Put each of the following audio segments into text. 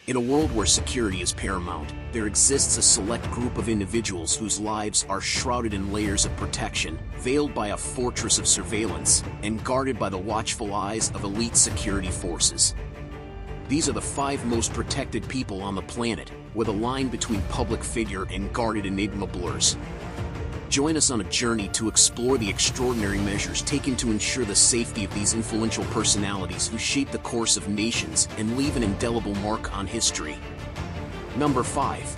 In a world where security is paramount, there exists a select group of individuals whose lives are shrouded in layers of protection, veiled by a fortress of surveillance, and guarded by the watchful eyes of elite security forces. These are the 5 most protected people on the planet, where the line between public figure and guarded enigma blurs. Join us on a journey to explore the extraordinary measures taken to ensure the safety of these influential personalities who shape the course of nations and leave an indelible mark on history. Number 5.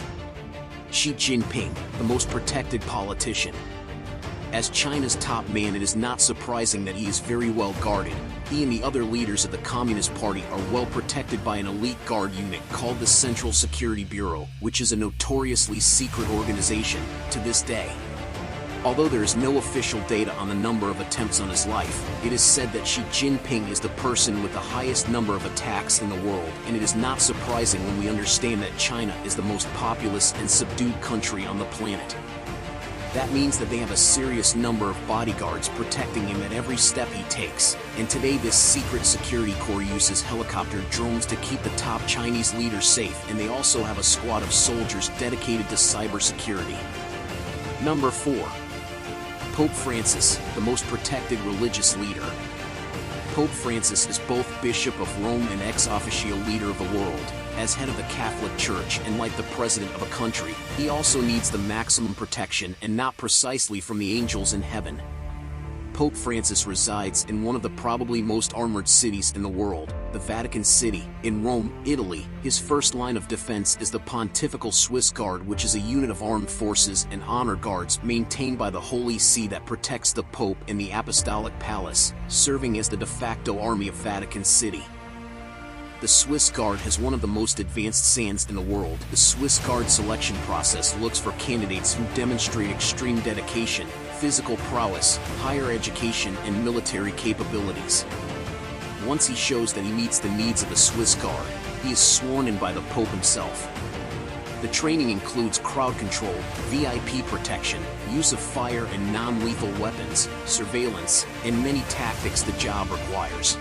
Xi Jinping, the most protected politician. As China's top man, it is not surprising that he is very well guarded. He and the other leaders of the Communist Party are well protected by an elite guard unit called the Central Security Bureau, which is a notoriously secret organization to this day. Although there is no official data on the number of attempts on his life, it is said that Xi Jinping is the person with the highest number of attacks in the world, and it is not surprising when we understand that China is the most populous and subdued country on the planet. That means that they have a serious number of bodyguards protecting him at every step he takes, and today this secret security corps uses helicopter drones to keep the top Chinese leaders safe, and they also have a squad of soldiers dedicated to cybersecurity. Number 4. Pope Francis, the most protected religious leader. Pope Francis is both Bishop of Rome and ex officio leader of the world. As head of the Catholic Church and like the president of a country, he also needs the maximum protection, and not precisely from the angels in heaven. Pope Francis resides in one of the probably most armored cities in the world, the Vatican City, in Rome, Italy. His first line of defense is the Pontifical Swiss Guard, which is a unit of armed forces and honor guards maintained by the Holy See that protects the Pope and the Apostolic Palace, serving as the de facto army of Vatican City. The Swiss Guard has one of the most advanced SANs in the world. The Swiss Guard selection process looks for candidates who demonstrate extreme dedication, physical prowess, higher education, and military capabilities. Once he shows that he meets the needs of the Swiss Guard, he is sworn in by the Pope himself. The training includes crowd control, VIP protection, use of fire and non-lethal weapons, surveillance, and many tactics the job requires.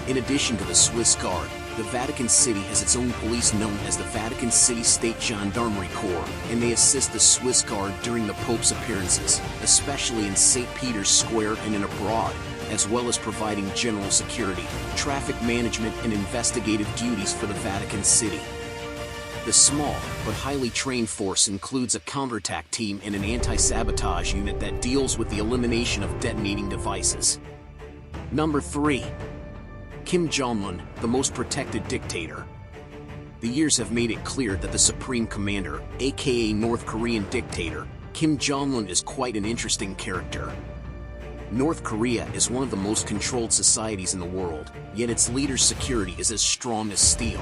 In addition to the Swiss Guard, the Vatican City has its own police known as the Vatican City State Gendarmerie Corps, and they assist the Swiss Guard during the Pope's appearances, especially in St. Peter's Square and in abroad, as well as providing general security, traffic management, and investigative duties for the Vatican City. The small, but highly trained force includes a counterattack team and an anti-sabotage unit that deals with the elimination of detonating devices. Number 3. Kim Jong-un, the most protected dictator. The years have made it clear that the Supreme Commander, aka North Korean dictator, Kim Jong-un is quite an interesting character. North Korea is one of the most controlled societies in the world, yet its leader's security is as strong as steel.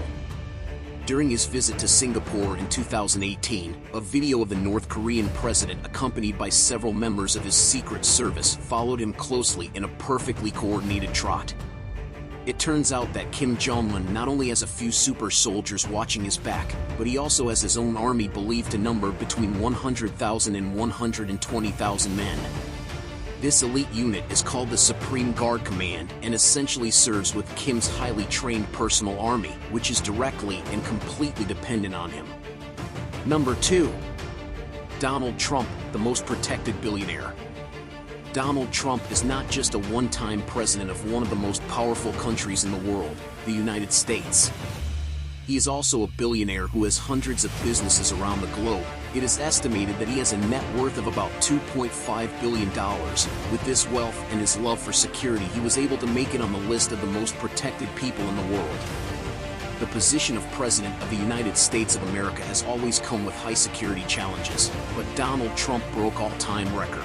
During his visit to Singapore in 2018, a video of the North Korean president accompanied by several members of his Secret Service followed him closely in a perfectly coordinated trot. It turns out that Kim Jong-un not only has a few super soldiers watching his back, but he also has his own army believed to number between 100,000 and 120,000 men. This elite unit is called the Supreme Guard Command and essentially serves with Kim's highly trained personal army, which is directly and completely dependent on him. Number 2. Donald Trump, the most protected billionaire. Donald Trump is not just a one-time president of one of the most powerful countries in the world, the United States. He is also a billionaire who has hundreds of businesses around the globe. It is estimated that he has a net worth of about $2.5 billion. With this wealth and his love for security, he was able to make it on the list of the most protected people in the world. The position of President of the United States of America has always come with high security challenges, but Donald Trump broke all-time record.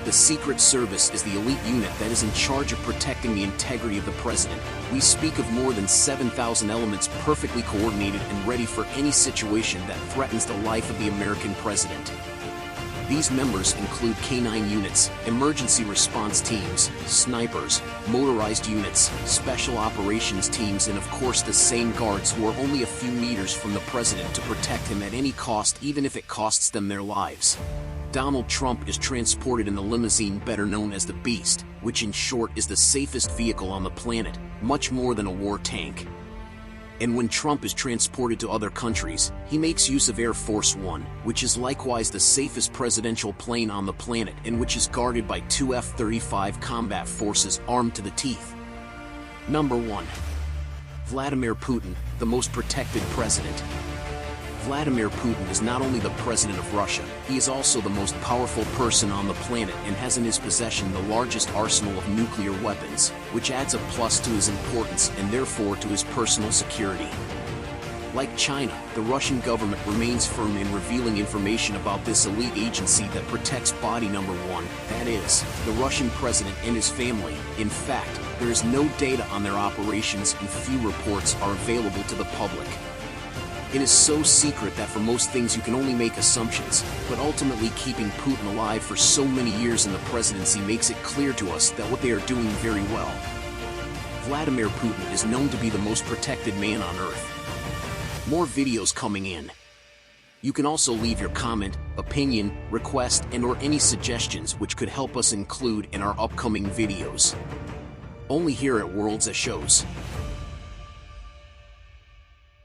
The Secret Service is the elite unit that is in charge of protecting the integrity of the president. We speak of more than 7,000 elements perfectly coordinated and ready for any situation that threatens the life of the American president. These members include K-9 units, emergency response teams, snipers, motorized units, special operations teams, and of course the same guards who are only a few meters from the president to protect him at any cost, even if it costs them their lives. Donald Trump is transported in the limousine better known as the Beast, which in short is the safest vehicle on the planet, much more than a war tank. And when Trump is transported to other countries, he makes use of Air Force One, which is likewise the safest presidential plane on the planet and which is guarded by 2 F-35 combat forces armed to the teeth. Number 1. Vladimir Putin, the most protected president. Vladimir Putin is not only the president of Russia, he is also the most powerful person on the planet and has in his possession the largest arsenal of nuclear weapons, which adds a plus to his importance and therefore to his personal security. Like China, the Russian government remains firm in revealing information about this elite agency that protects body number 1, that is, the Russian president and his family. In fact, there is no data on their operations and few reports are available to the public. It is so secret that for most things you can only make assumptions, but ultimately keeping Putin alive for so many years in the presidency makes it clear to us that what they are doing very well. Vladimir Putin is known to be the most protected man on Earth. More videos coming in. You can also leave your comment, opinion, request, and/or any suggestions which could help us include in our upcoming videos. Only here at Worlds That Shows.